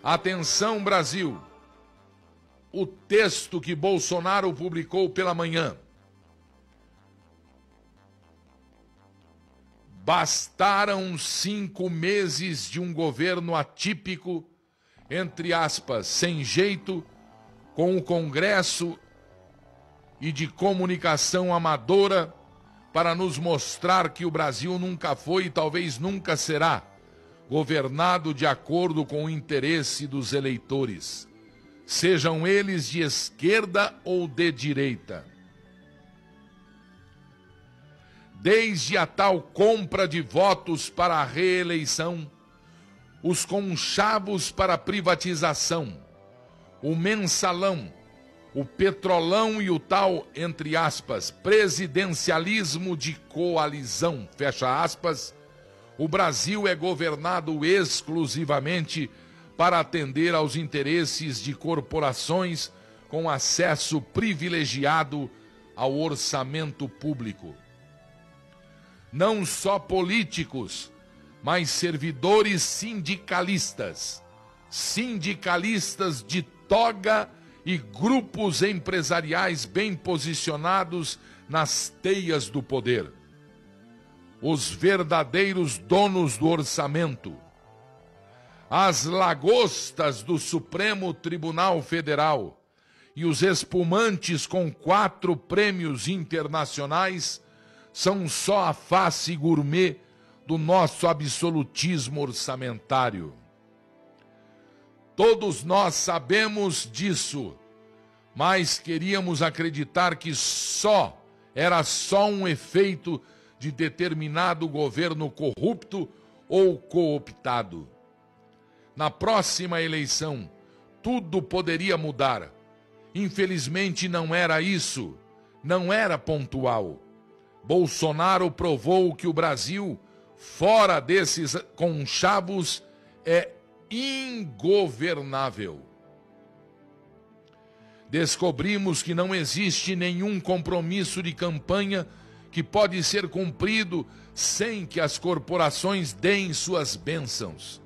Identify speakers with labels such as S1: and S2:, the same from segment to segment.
S1: Atenção, Brasil! O texto que Bolsonaro publicou pela manhã. Bastaram 5 meses de um governo atípico, entre aspas, sem jeito, com o Congresso e de comunicação amadora, para nos mostrar que o Brasil nunca foi e talvez nunca será governado de acordo com o interesse dos eleitores, sejam eles de esquerda ou de direita. Desde a tal compra de votos para a reeleição, os conchavos para a privatização, o mensalão, o petrolão e o tal, entre aspas, presidencialismo de coalizão, fecha aspas, o Brasil é governado exclusivamente para atender aos interesses de corporações com acesso privilegiado ao orçamento público. Não só políticos, mas servidores sindicalistas, sindicalistas de toga e grupos empresariais bem posicionados nas teias do poder. Os verdadeiros donos do orçamento. As lagostas do Supremo Tribunal Federal e os espumantes com 4 prêmios internacionais são só a face gourmet do nosso absolutismo orçamentário. Todos nós sabemos disso, mas queríamos acreditar que era só um efeito de determinado governo corrupto ou cooptado. Na próxima eleição, tudo poderia mudar. Infelizmente não era isso, não era pontual. Bolsonaro provou que o Brasil, fora desses conchavos, é ingovernável. Descobrimos que não existe nenhum compromisso de campanha que pode ser cumprido sem que as corporações deem suas bênçãos,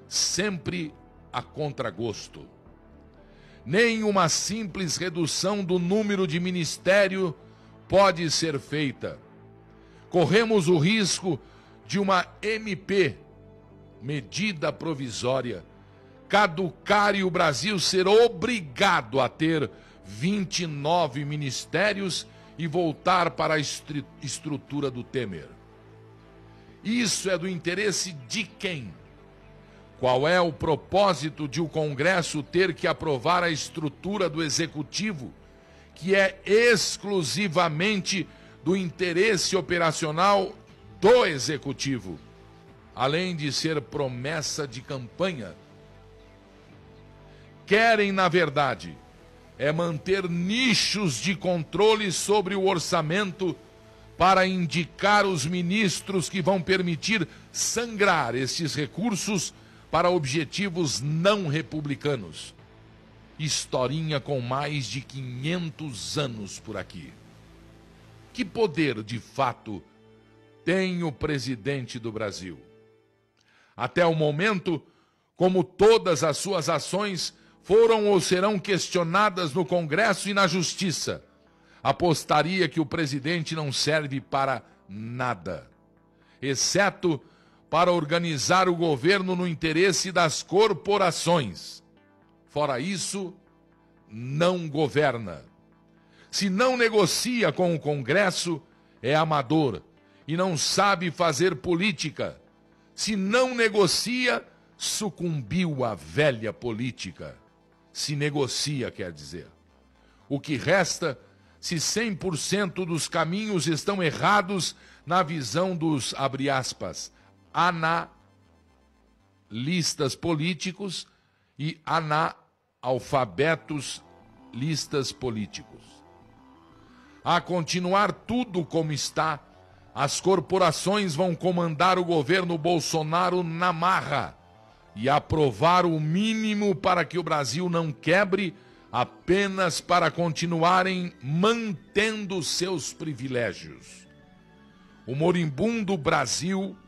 S1: sempre a contragosto. Nem uma simples redução do número de ministério pode ser feita. Corremos o risco de uma MP, medida provisória, caducar e o Brasil ser obrigado a ter 29 ministérios e voltar para a estrutura do Temer. Isso é do interesse de quem? Qual é o propósito de o Congresso ter que aprovar a estrutura do Executivo, que é exclusivamente do interesse operacional do Executivo, além de ser promessa de campanha? Querem, na verdade, manter nichos de controle sobre o orçamento para indicar os ministros que vão permitir sangrar esses recursos para objetivos não republicanos. Historinha com mais de 500 anos por aqui. Que poder, de fato, tem o presidente do Brasil? Até o momento, como todas as suas ações foram ou serão questionadas no Congresso e na Justiça, apostaria que o presidente não serve para nada, exceto para organizar o governo no interesse das corporações. Fora isso, não governa. Se não negocia com o Congresso, é amador e não sabe fazer política. Se não negocia, sucumbiu à velha política. Se negocia, quer dizer. O que resta, se 100% dos caminhos estão errados na visão dos, abre aspas, analistas políticos e analfabetos listas políticos. A continuar tudo como está, as corporações vão comandar o governo Bolsonaro na marra e aprovar o mínimo para que o Brasil não quebre, apenas para continuarem mantendo seus privilégios. O moribundo Brasil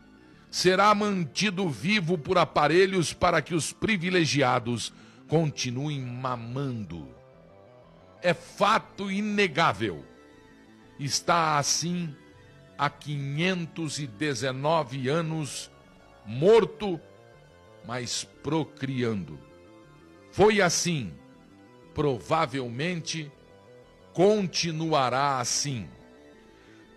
S1: será mantido vivo por aparelhos para que os privilegiados continuem mamando. É fato inegável. Está assim há 519 anos, morto, mas procriando. Foi assim, provavelmente continuará assim.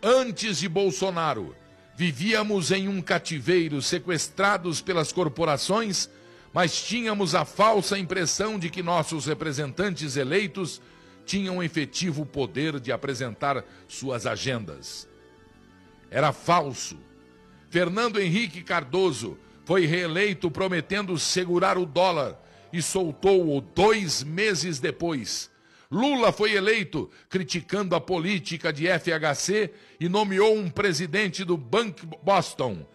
S1: Antes de Bolsonaro, vivíamos em um cativeiro, sequestrados pelas corporações, mas tínhamos a falsa impressão de que nossos representantes eleitos tinham efetivo poder de apresentar suas agendas. Era falso. Fernando Henrique Cardoso foi reeleito prometendo segurar o dólar e soltou-o 2 meses depois. Lula foi eleito criticando a política de FHC e nomeou um presidente do Banco Boston.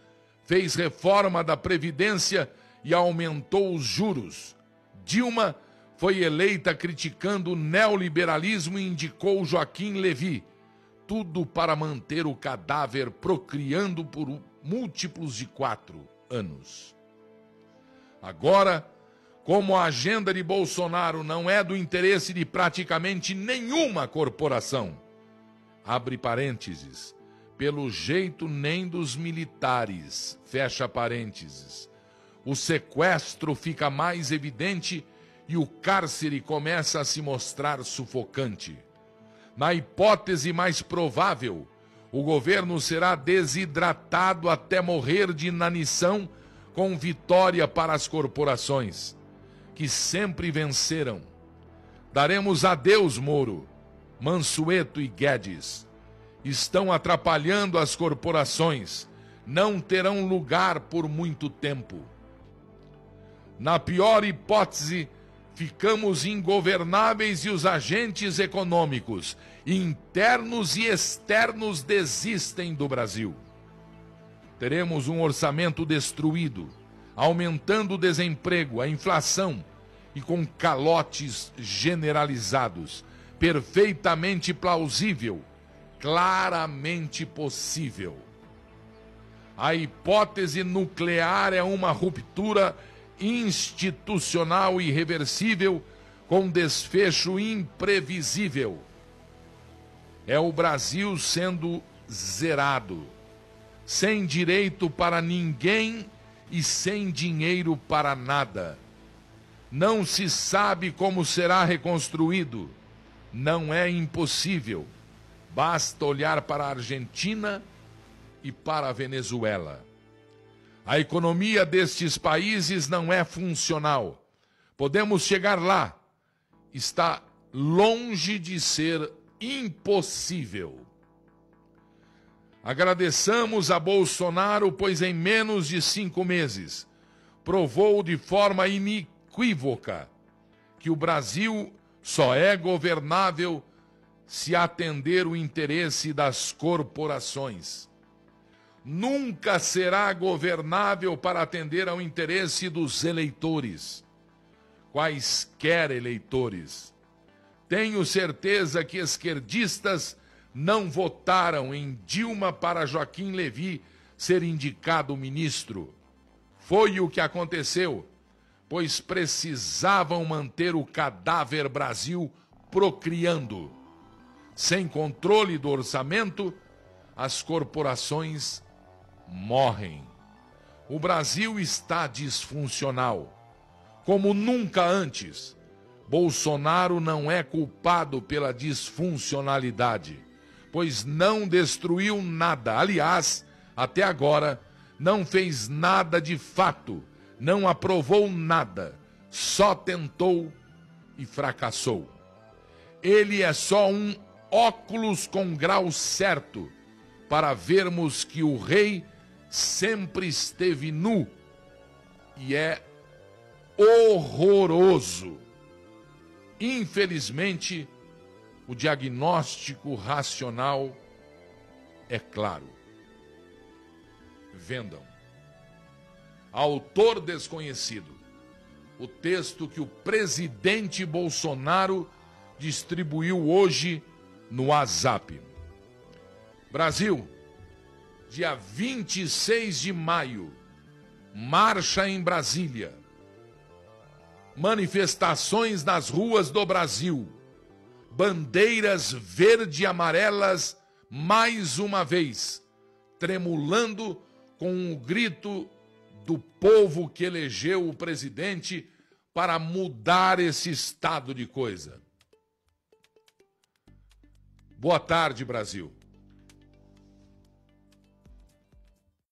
S1: Fez reforma da Previdência e aumentou os juros. Dilma foi eleita criticando o neoliberalismo e indicou Joaquim Levy. Tudo para manter o cadáver procriando por múltiplos de 4 anos. Agora, como a agenda de Bolsonaro não é do interesse de praticamente nenhuma corporação, abre parênteses, pelo jeito nem dos militares, fecha parênteses, o sequestro fica mais evidente e o cárcere começa a se mostrar sufocante. Na hipótese mais provável, o governo será desidratado até morrer de inanição, com vitória para as corporações, que sempre venceram. Daremos adeus, Moro, Mansueto e Guedes. Estão atrapalhando as corporações, não terão lugar por muito tempo. Na pior hipótese, ficamos ingovernáveis e os agentes econômicos, internos e externos, desistem do Brasil. Teremos um orçamento destruído, aumentando o desemprego, a inflação e com calotes generalizados. Perfeitamente plausível, claramente possível. A hipótese nuclear é uma ruptura institucional irreversível com desfecho imprevisível. É o Brasil sendo zerado, sem direito para ninguém e sem dinheiro para nada. Não se sabe como será reconstruído. Não é impossível. Basta olhar para a Argentina e para a Venezuela. A economia destes países não é funcional. Podemos chegar lá. Está longe de ser impossível. Agradeçamos a Bolsonaro, pois em menos de 5 meses provou de forma inequívoca que o Brasil só é governável se atender o interesse das corporações. Nunca será governável para atender ao interesse dos eleitores, quaisquer eleitores. Tenho certeza que esquerdistas não votaram em Dilma para Joaquim Levy ser indicado ministro. Foi o que aconteceu, pois precisavam manter o cadáver Brasil procriando. Sem controle do orçamento, as corporações morrem. O Brasil está disfuncional. Como nunca antes, Bolsonaro não é culpado pela disfuncionalidade, pois não destruiu nada. Aliás, até agora, não fez nada de fato, não aprovou nada, só tentou e fracassou. Ele é só um óculos com grau certo para vermos que o rei sempre esteve nu e é horroroso. Infelizmente, o diagnóstico racional é claro. Vendam. Autor desconhecido. O texto que o presidente Bolsonaro distribuiu hoje no WhatsApp. Brasil, dia 26 de maio, marcha em Brasília, manifestações nas ruas do Brasil, bandeiras verde e amarelas mais uma vez, tremulando com o grito do povo que elegeu o presidente para mudar esse estado de coisa. Boa tarde, Brasil.